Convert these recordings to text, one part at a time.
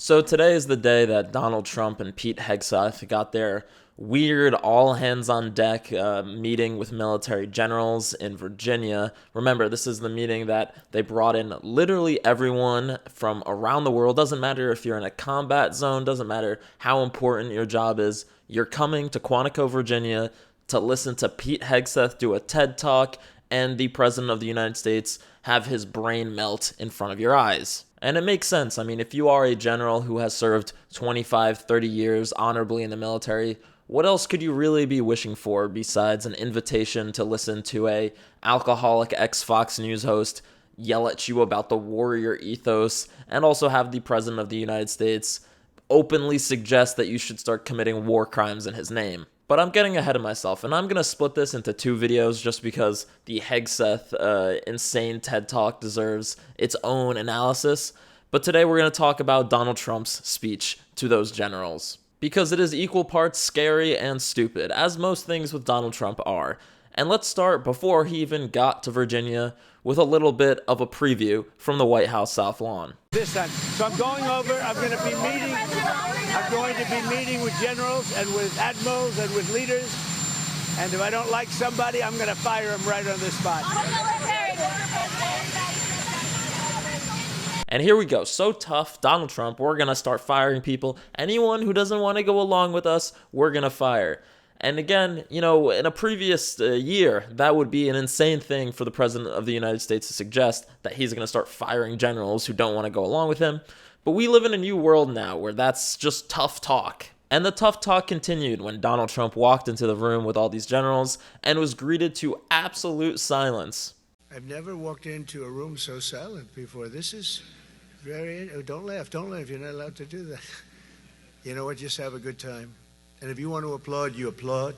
So today is the day that Donald Trump and Pete Hegseth got their weird all-hands-on-deck meeting with military generals in Virginia. Remember, this is the meeting that they brought in literally everyone from around the world. Doesn't matter if you're in a combat zone, doesn't matter how important your job is. You're coming to Quantico, Virginia to listen to Pete Hegseth do a TED Talk and the President of the United States have his brain melt in front of your eyes. And it makes sense. I mean, if you are a general who has served 25, 30 years honorably in the military, what else could you really be wishing for besides an invitation to listen to a alcoholic ex-Fox News host yell at you about the warrior ethos and also have the President of the United States openly suggest that you should start committing war crimes in his name? But I'm getting ahead of myself, and I'm going to split this into two videos just because the Hegseth insane TED Talk deserves its own analysis. But today we're going to talk about Donald Trump's speech to those generals, because it is equal parts scary and stupid, as most things with Donald Trump are. And let's start before he even got to Virginia with a little bit of a preview from the White House South Lawn. This time. So I'm going over, I'm going to be meeting with generals and with admirals and with leaders. And if I don't like somebody, I'm going to fire them right on the spot. And here we go. So tough, Donald Trump, we're going to start firing people. Anyone who doesn't want to go along with us, we're going to fire. And again, you know, in a previous year, that would be an insane thing for the President of the United States to suggest that he's going to start firing generals who don't want to go along with him. But we live in a new world now where that's just tough talk. And the tough talk continued when Donald Trump walked into the room with all these generals and was greeted to absolute silence. I've never walked into a room so silent before. This is very... Don't laugh. You're not allowed to do that. You know what? Just have a good time. And if you want to applaud, you applaud.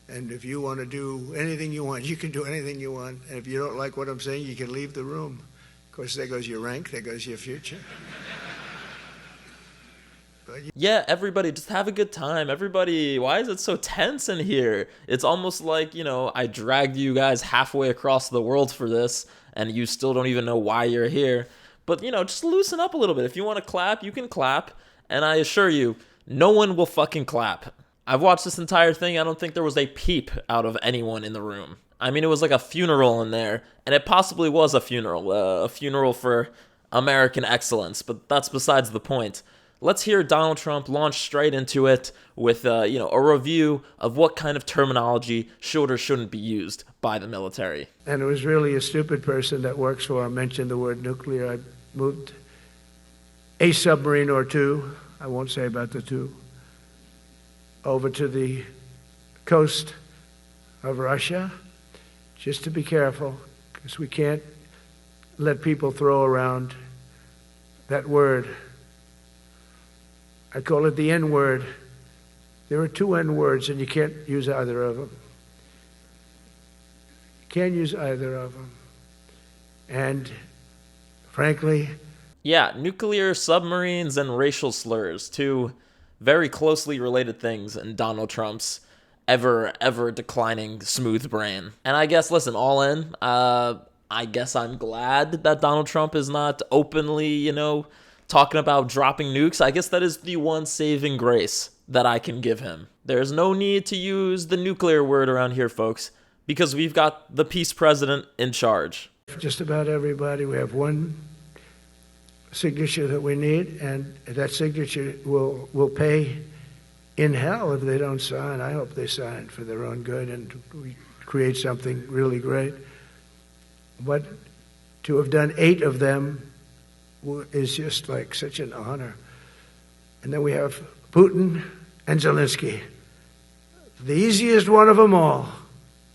And if you want to do anything you want, you can do anything you want. And if you don't like what I'm saying, you can leave the room. Of course, there goes your rank, there goes your future. Yeah, everybody, just have a good time. Everybody, why is it so tense in here? It's almost like, you know, I dragged you guys halfway across the world for this, and you still don't even know why you're here. But, you know, just loosen up a little bit. If you want to clap, you can clap. And I assure you, no one will fucking clap. I've watched this entire thing. I don't think there was a peep out of anyone in the room. I mean, it was like a funeral in there, and it possibly was a funeral for American excellence, but that's besides the point. Let's hear Donald Trump launch straight into it with, a review of what kind of terminology should or shouldn't be used by the military. And it was really a stupid person that works for him mentioned the word nuclear. I moved a submarine or two, I won't say about the two, over to the coast of Russia, just to be careful, because we can't let people throw around that word. I call it the N-word. There are two N-words, and you can't use either of them. You can't use either of them. And frankly... Yeah, nuclear, submarines, and racial slurs, two very closely related things in Donald Trump's ever declining smooth brain. And I guess, listen, all in, I guess I'm glad that Donald Trump is not openly, talking about dropping nukes. I guess that is the one saving grace that I can give him. There's no need to use the nuclear word around here, folks, because we've got the peace president in charge. For just about everybody, we have one signature that we need, and that signature will pay in hell if they don't sign. I hope they sign for their own good and we create something really great. But to have done 8 of them is just like such an honor. And then we have Putin and Zelensky. The easiest one of them all.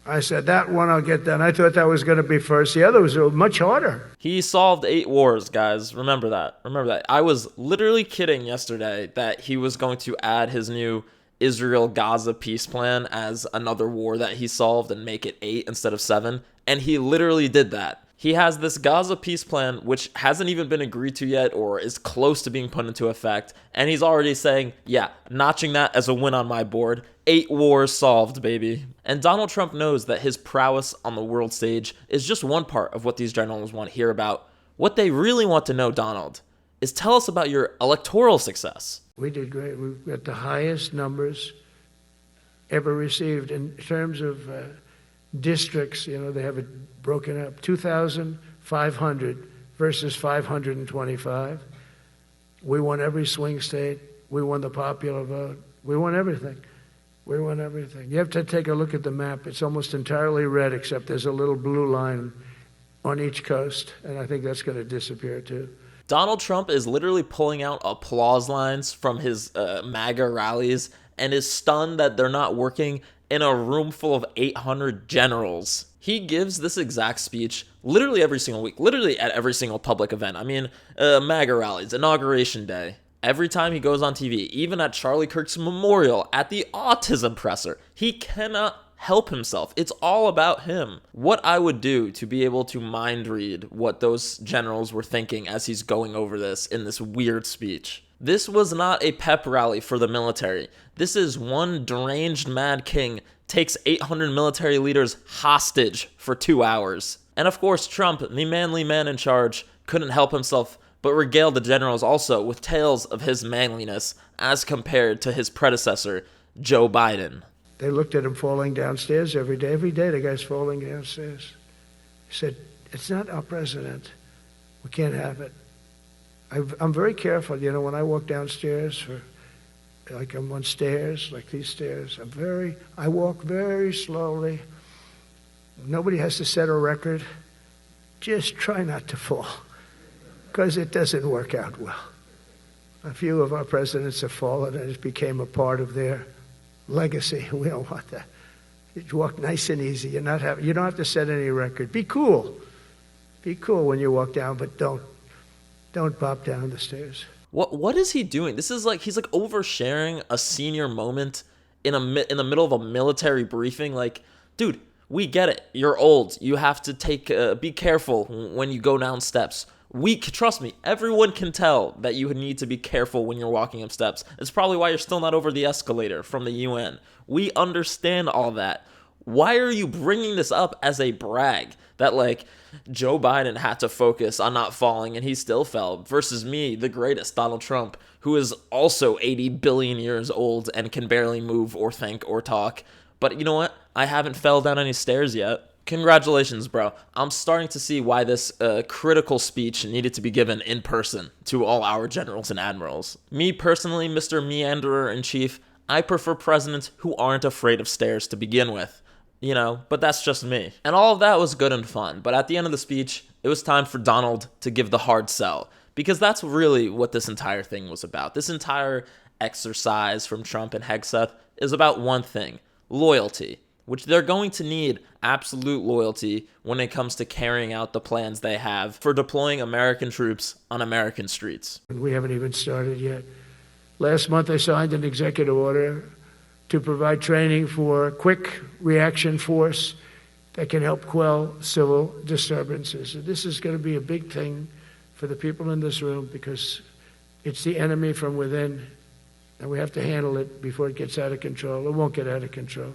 I said, that one I'll get done. I thought that was going to be first. The other was much harder. He solved 8 wars, guys. Remember that. I was literally kidding yesterday that he was going to add his new Israel-Gaza peace plan as another war that he solved and make it 8 instead of 7. And he literally did that. He has this Gaza peace plan, which hasn't even been agreed to yet or is close to being put into effect. And he's already saying, yeah, notching that as a win on my board. 8 wars solved, baby. And Donald Trump knows that his prowess on the world stage is just one part of what these generals want to hear about. What they really want to know, Donald, is tell us about your electoral success. We did great. We've got the highest numbers ever received in terms of districts. You know, they have it broken up: 2,500 versus 525. We won every swing state. We won the popular vote. We won everything. We won everything. You have to take a look at the map. It's almost entirely red, except there's a little blue line on each coast, and I think that's going to disappear too. Donald Trump is literally pulling out applause lines from his MAGA rallies and is stunned that they're not working in a room full of 800 generals. He gives this exact speech literally every single week, literally at every single public event. I mean, MAGA rallies, Inauguration Day. Every time he goes on TV, even at Charlie Kirk's memorial, at the autism presser, he cannot help himself. It's all about him. What I would do to be able to mind read what those generals were thinking as he's going over this in this weird speech. This was not a pep rally for the military. This is one deranged mad king takes 800 military leaders hostage for 2 hours. And of course, Trump, the manly man in charge, couldn't help himself but regaled the generals also with tales of his manliness as compared to his predecessor, Joe Biden. They looked at him falling downstairs every day. Every day the guy's falling downstairs. He said, "It's not our president. We can't have it." I'm very careful, you know, when I walk downstairs, like I'm on stairs, like these stairs. I walk very slowly. Nobody has to set a record. Just try not to fall, because it doesn't work out well. A few of our presidents have fallen, and it became a part of their legacy. We don't want that. You walk nice and easy. You don't have to set any record. Be cool. Be cool when you walk down, but don't pop down the stairs. What is he doing? This is like he's like oversharing a senior moment in the middle of a military briefing. Like, dude, we get it. You're old. You have to be careful when you go down steps. Trust me, everyone can tell that you need to be careful when you're walking up steps. It's probably why you're still not over the escalator from the UN. We understand all that. Why are you bringing this up as a brag that, like, Joe Biden had to focus on not falling and he still fell versus me, the greatest, Donald Trump, who is also 80 billion years old and can barely move or think or talk. But you know what? I haven't fell down any stairs yet. Congratulations, bro. I'm starting to see why this critical speech needed to be given in person to all our generals and admirals. Me personally, Mr. Meanderer-in-Chief, I prefer presidents who aren't afraid of stairs to begin with. You know, but that's just me. And all of that was good and fun. But at the end of the speech, it was time for Donald to give the hard sell. Because that's really what this entire thing was about. This entire exercise from Trump and Hegseth is about one thing: loyalty. Which they're going to need absolute loyalty when it comes to carrying out the plans they have for deploying American troops on American streets. We haven't even started yet. Last month I signed an executive order to provide training for a quick reaction force that can help quell civil disturbances. And this is going to be a big thing for the people in this room because it's the enemy from within, and we have to handle it before it gets out of control. It won't get out of control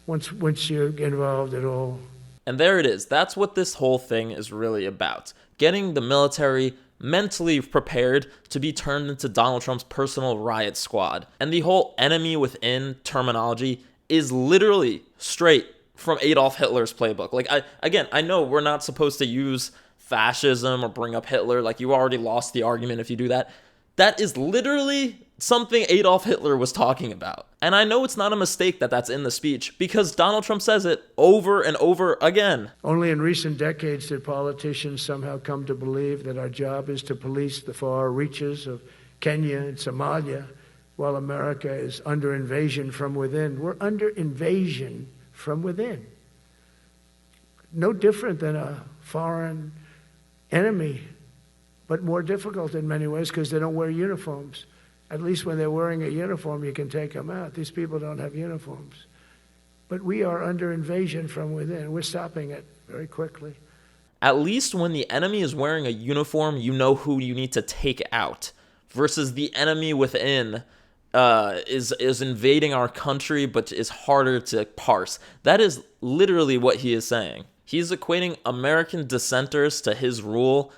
once you're involved at all. And there it is. That's what this whole thing is really about. Getting the military mentally prepared to be turned into Donald Trump's personal riot squad. And the whole enemy within terminology is literally straight from Adolf Hitler's playbook. Like, I know we're not supposed to use fascism or bring up Hitler. Like, you already lost the argument if you do that. That is literally something Adolf Hitler was talking about. And I know it's not a mistake that that's in the speech because Donald Trump says it over and over again. Only in recent decades did politicians somehow come to believe that our job is to police the far reaches of Kenya and Somalia while America is under invasion from within. We're under invasion from within. No different than a foreign enemy, but more difficult in many ways because they don't wear uniforms. At least when they're wearing a uniform, you can take them out. These people don't have uniforms. But we are under invasion from within. We're stopping it very quickly. At least when the enemy is wearing a uniform, you know who you need to take out. Versus the enemy within is invading our country, but is harder to parse. That is literally what he is saying. He's equating American dissenters to his rule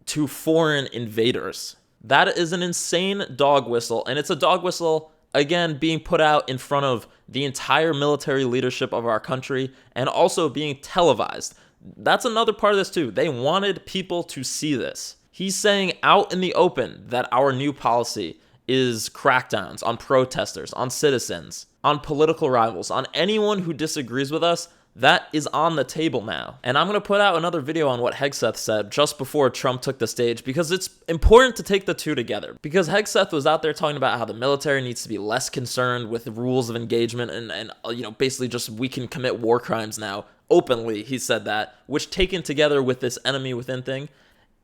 to foreign invaders. That is an insane dog whistle, and it's a dog whistle, again, being put out in front of the entire military leadership of our country and also being televised. That's another part of this too. They wanted people to see this. He's saying out in the open that our new policy is crackdowns on protesters, on citizens, on political rivals, on anyone who disagrees with us. That is on the table now. And I'm going to put out another video on what Hegseth said just before Trump took the stage, because it's important to take the two together. Because Hegseth was out there talking about how the military needs to be less concerned with the rules of engagement and basically just we can commit war crimes now. Openly, he said that, which taken together with this enemy within thing,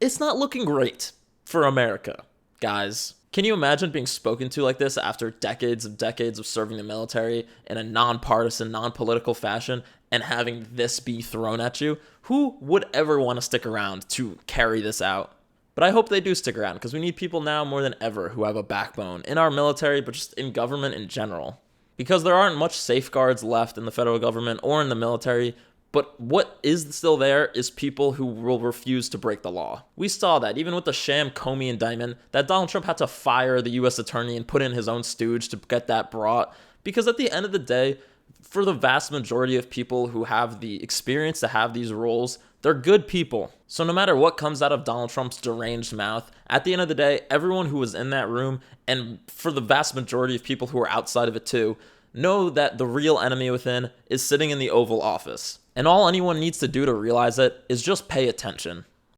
it's not looking great for America, guys. Can you imagine being spoken to like this after decades of serving the military in a nonpartisan, non-political fashion and having this be thrown at you? Who would ever want to stick around to carry this out? But I hope they do stick around, because we need people now more than ever who have a backbone in our military, but just in government in general. Because there aren't much safeguards left in the federal government or in the military. But what is still there is people who will refuse to break the law. We saw that even with the sham Comey indictment, that Donald Trump had to fire the U.S. attorney and put in his own stooge to get that brought. Because at the end of the day, for the vast majority of people who have the experience to have these roles, they're good people. So no matter what comes out of Donald Trump's deranged mouth, at the end of the day, everyone who was in that room, and for the vast majority of people who are outside of it too, know that the real enemy within is sitting in the Oval Office. And all anyone needs to do to realize it is just pay attention.